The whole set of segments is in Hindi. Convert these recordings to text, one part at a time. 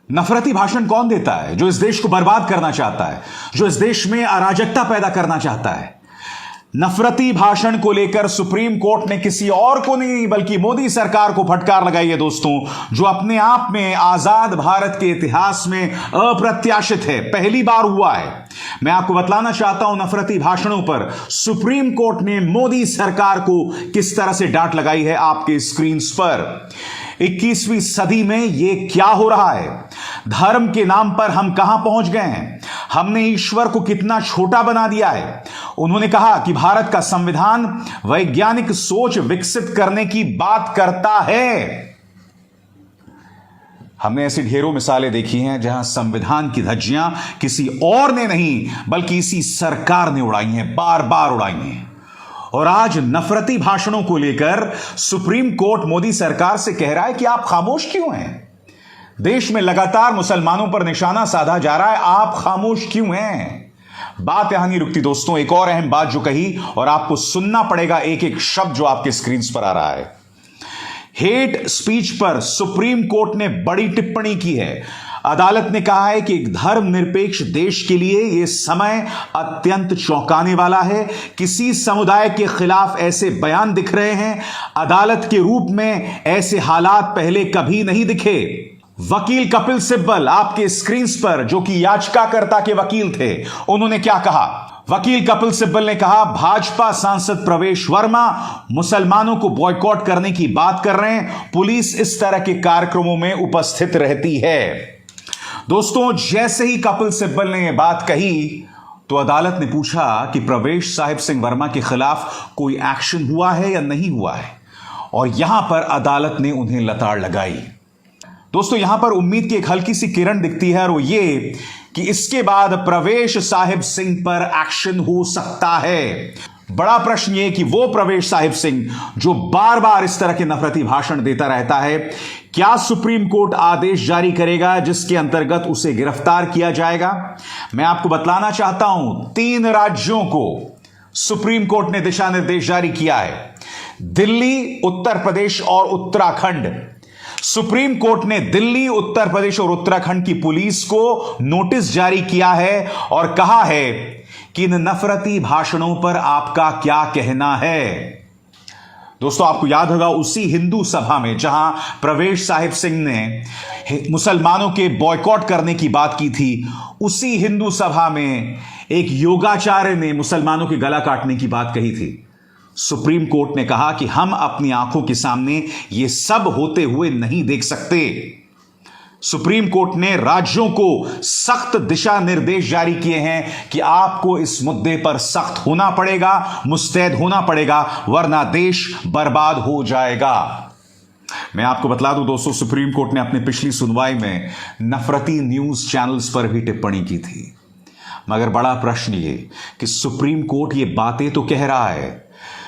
नफरती भाषण कौन देता है? जो इस देश को बर्बाद करना चाहता है, जो इस देश में अराजकता पैदा करना चाहता है। नफरती भाषण को लेकर सुप्रीम कोर्ट ने किसी और को नहीं बल्कि मोदी सरकार को फटकार लगाई है दोस्तों, जो अपने आप में आजाद भारत के इतिहास में अप्रत्याशित है, पहली बार हुआ है। मैं आपको बतलाना चाहता हूं नफरती भाषणों पर सुप्रीम कोर्ट ने मोदी सरकार को किस तरह से डांट लगाई है आपके स्क्रीन पर। 21वीं सदी में यह क्या हो रहा है? धर्म के नाम पर हम कहां पहुंच गए हैं? हमने ईश्वर को कितना छोटा बना दिया है। उन्होंने कहा कि भारत का संविधान वैज्ञानिक सोच विकसित करने की बात करता है। हमने ऐसी ढेरों मिसालें देखी हैं जहां संविधान की धज्जियां किसी और ने नहीं बल्कि इसी सरकार ने उड़ाई हैं, बार बार उड़ाई हैं। और आज नफरती भाषणों को लेकर सुप्रीम कोर्ट मोदी सरकार से कह रहा है कि आप खामोश क्यों हैं? देश में लगातार मुसलमानों पर निशाना साधा जा रहा है, आप खामोश क्यों हैं? बात यहां नहीं रुकती दोस्तों, एक और अहम बात जो कही और आपको सुनना पड़ेगा एक एक शब्द जो आपके स्क्रीन पर आ रहा है। हेट स्पीच पर सुप्रीम कोर्ट ने बड़ी टिप्पणी की है। अदालत ने कहा है कि एक धर्मनिरपेक्ष देश के लिए यह समय अत्यंत चौंकाने वाला है। किसी समुदाय के खिलाफ ऐसे बयान दिख रहे हैं, अदालत के रूप में ऐसे हालात पहले कभी नहीं दिखे। वकील कपिल सिब्बल आपके स्क्रीन पर, जो कि याचिकाकर्ता के वकील थे, उन्होंने क्या कहा? वकील कपिल सिब्बल ने कहा, भाजपा सांसद प्रवेश वर्मा मुसलमानों को बॉयकॉट करने की बात कर रहे हैं, पुलिस इस तरह के कार्यक्रमों में उपस्थित रहती है। दोस्तों, जैसे ही कपिल सिब्बल ने यह बात कही तो अदालत ने पूछा कि प्रवेश साहिब सिंह वर्मा के खिलाफ कोई एक्शन हुआ है या नहीं हुआ है, और यहां पर अदालत ने उन्हें लताड़ लगाई। दोस्तों, यहां पर उम्मीद की एक हल्की सी किरण दिखती है, और वो ये कि इसके बाद प्रवेश साहिब सिंह पर एक्शन हो सकता है। बड़ा प्रश्न यह कि वो प्रवेश साहिब सिंह जो बार बार इस तरह के नफरती भाषण देता रहता है, क्या सुप्रीम कोर्ट आदेश जारी करेगा जिसके अंतर्गत उसे गिरफ्तार किया जाएगा? मैं आपको बतलाना चाहता हूं, 3 राज्यों को सुप्रीम कोर्ट ने दिशा निर्देश जारी किया है, दिल्ली, उत्तर प्रदेश और उत्तराखंड। सुप्रीम कोर्ट ने दिल्ली, उत्तर प्रदेश और उत्तराखंड की पुलिस को नोटिस जारी किया है और कहा है कि इन नफरती भाषणों पर आपका क्या कहना है। दोस्तों, आपको याद होगा उसी हिंदू सभा में जहां प्रवेश साहिब सिंह ने मुसलमानों के बॉयकॉट करने की बात की थी, उसी हिंदू सभा में एक योगाचार्य ने मुसलमानों के गला काटने की बात कही थी। सुप्रीम कोर्ट ने कहा कि हम अपनी आंखों के सामने यह सब होते हुए नहीं देख सकते। सुप्रीम कोर्ट ने राज्यों को सख्त दिशा निर्देश जारी किए हैं कि आपको इस मुद्दे पर सख्त होना पड़ेगा, मुस्तैद होना पड़ेगा, वरना देश बर्बाद हो जाएगा। मैं आपको बतला दूं दोस्तों, सुप्रीम कोर्ट ने अपनी पिछली सुनवाई में नफरती न्यूज चैनल्स पर भी टिप्पणी की थी। मगर बड़ा प्रश्न ये कि सुप्रीम कोर्ट ये बातें तो कह रहा है,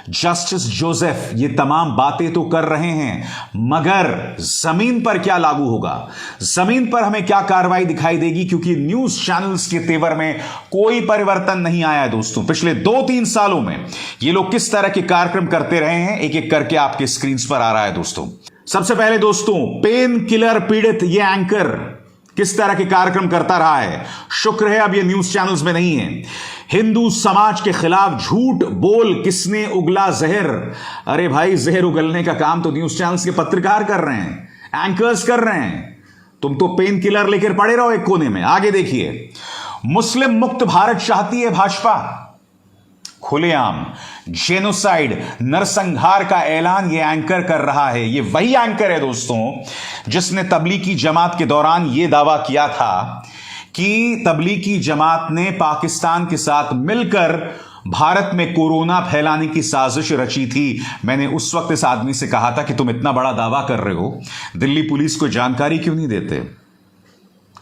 जस्टिस जोसेफ ये तमाम बातें तो कर रहे हैं, मगर जमीन पर क्या लागू होगा? जमीन पर हमें क्या कार्रवाई दिखाई देगी? क्योंकि न्यूज चैनल्स के तेवर में कोई परिवर्तन नहीं आया है दोस्तों। पिछले 2-3 सालों में ये लोग किस तरह के कार्यक्रम करते रहे हैं, एक एक करके आपके स्क्रीन पर आ रहा है दोस्तों। सबसे पहले दोस्तों, पेन किलर पीड़ित ये एंकर किस तरह के कार्यक्रम करता रहा है। शुक्र है अब ये न्यूज चैनल्स में नहीं है। हिंदू समाज के खिलाफ झूठ बोल किसने उगला जहर। अरे भाई, जहर उगलने का काम तो न्यूज चैनल्स के पत्रकार कर रहे हैं, एंकर्स कर रहे हैं। तुम तो पेन किलर लेकर पड़े रहो एक कोने में। आगे देखिए, मुस्लिम मुक्त भारत चाहती है भाजपा। खुलेआम जेनोसाइड, नरसंहार का ऐलान यह एंकर कर रहा है। यह वही एंकर है दोस्तों जिसने तबलीगी जमात के दौरान यह दावा किया था कि तबलीगी जमात ने पाकिस्तान के साथ मिलकर भारत में कोरोना फैलाने की साजिश रची थी। मैंने उस वक्त इस आदमी से कहा था कि तुम इतना बड़ा दावा कर रहे हो, दिल्ली पुलिस को जानकारी क्यों नहीं देते?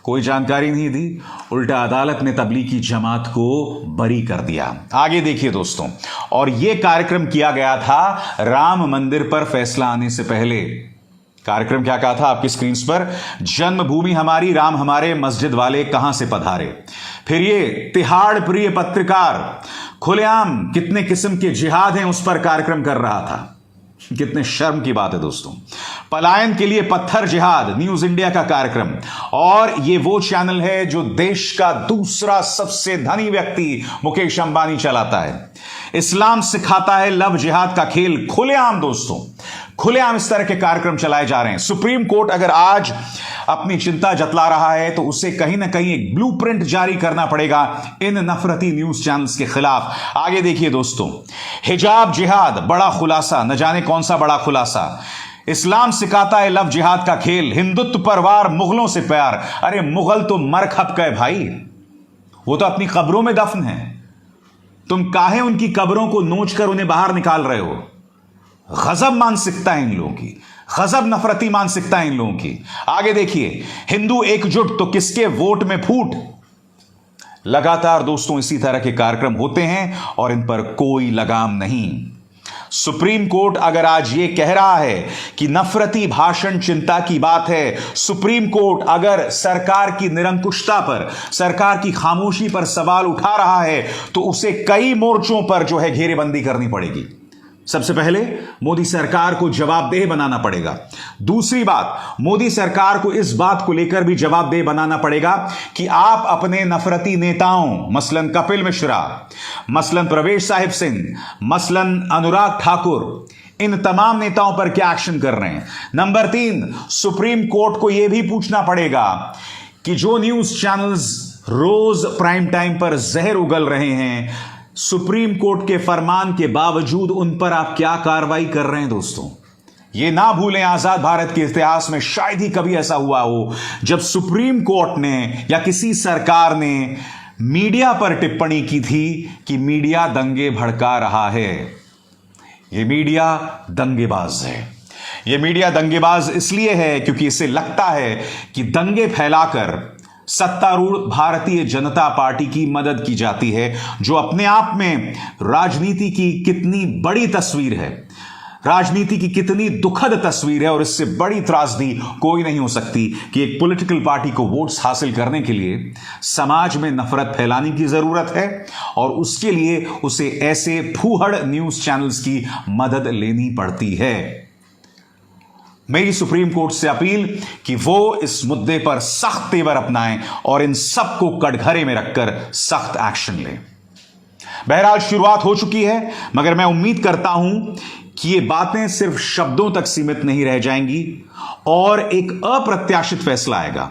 कोई जानकारी नहीं दी, उल्टा अदालत ने तबलीगी जमात को बरी कर दिया। आगे देखिए दोस्तों, और यह कार्यक्रम किया गया था राम मंदिर पर फैसला आने से पहले। कार्यक्रम क्या कहा था आपकी स्क्रीन पर? जन्मभूमि हमारी, राम हमारे, मस्जिद वाले कहां से पधारे। फिर ये तिहाड़ प्रिय पत्रकार खुलेआम कितने किस्म के जिहाद हैं उस पर कार्यक्रम कर रहा था। कितने शर्म की बात है दोस्तों। पलायन के लिए पत्थर जिहाद, न्यूज इंडिया का कार्यक्रम। और ये वो चैनल है जो देश का दूसरा सबसे धनी व्यक्ति मुकेश अंबानी चलाता है। इस्लाम सिखाता है लव जिहाद का खेल, खुलेआम दोस्तों, खुलेआम इस तरह के कार्यक्रम चलाए जा रहे हैं। सुप्रीम कोर्ट अगर आज अपनी चिंता जतला रहा है तो उसे कहीं ना कहीं एक ब्लूप्रिंट जारी करना पड़ेगा इन नफरती न्यूज चैनल्स के खिलाफ। आगे देखिए दोस्तों, हिजाब जिहाद, बड़ा खुलासा, न जाने कौन सा बड़ा खुलासा। इस्लाम सिखाता है लव जिहाद का खेल, हिंदुत्व पर वार, मुगलों से प्यार। अरे मुगल तो मर खप गए भाई, वो तो अपनी कब्रों में दफन है। तुम काहे उनकी कब्रों को नोच कर उन्हें बाहर निकाल रहे हो? गजब मानसिकता है इन लोगों की, गजब नफरती मानसिकता है इन लोगों की। आगे देखिए, हिंदू एकजुट तो किसके वोट में फूट। लगातार दोस्तों इसी तरह के कार्यक्रम होते हैं और इन पर कोई लगाम नहीं। सुप्रीम कोर्ट अगर आज यह कह रहा है कि नफरती भाषण चिंता की बात है, सुप्रीम कोर्ट अगर सरकार की निरंकुशता पर, सरकार की खामोशी पर सवाल उठा रहा है, तो उसे कई मोर्चों पर जो है घेरेबंदी करनी पड़ेगी। सबसे पहले मोदी सरकार को जवाबदेह बनाना पड़ेगा। दूसरी बात, मोदी सरकार को इस बात को लेकर भी जवाबदेह बनाना पड़ेगा कि आप अपने नफरती नेताओं, मसलन कपिल मिश्रा, मसलन प्रवेश साहिब सिंह, मसलन अनुराग ठाकुर, इन तमाम नेताओं पर क्या एक्शन कर रहे हैं। नंबर 3, सुप्रीम कोर्ट को यह भी पूछना पड़ेगा कि जो न्यूज चैनल्स रोज प्राइम टाइम पर जहर उगल रहे हैं, सुप्रीम कोर्ट के फरमान के बावजूद उन पर आप क्या कार्रवाई कर रहे हैं दोस्तों। यह ना भूलें, आजाद भारत के इतिहास में शायद ही कभी ऐसा हुआ हो जब सुप्रीम कोर्ट ने या किसी सरकार ने मीडिया पर टिप्पणी की थी कि मीडिया दंगे भड़का रहा है। यह मीडिया दंगेबाज है। यह मीडिया दंगेबाज इसलिए है क्योंकि इसे लगता है कि दंगे फैलाकर सत्तारूढ़ भारतीय जनता पार्टी की मदद की जाती है, जो अपने आप में राजनीति की कितनी बड़ी तस्वीर है, राजनीति की कितनी दुखद तस्वीर है। और इससे बड़ी त्रासदी कोई नहीं हो सकती कि एक पॉलिटिकल पार्टी को वोट्स हासिल करने के लिए समाज में नफरत फैलाने की जरूरत है और उसके लिए उसे ऐसे फूहड़ न्यूज चैनल्स की मदद लेनी पड़ती है। मेरी सुप्रीम कोर्ट से अपील कि वो इस मुद्दे पर सख्त तेवर अपनाएं और इन सबको कटघरे में रखकर सख्त एक्शन लें। बहरहाल शुरुआत हो चुकी है, मगर मैं उम्मीद करता हूं कि ये बातें सिर्फ शब्दों तक सीमित नहीं रह जाएंगी और एक अप्रत्याशित फैसला आएगा,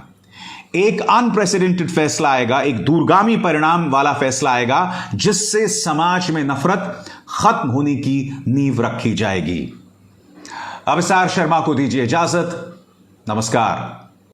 एक अनप्रेसिडेंटेड फैसला आएगा, एक दूरगामी परिणाम वाला फैसला आएगा, जिससे समाज में नफरत खत्म होने की नींव रखी जाएगी। अभिसार शर्मा को दीजिए इजाजत। नमस्कार।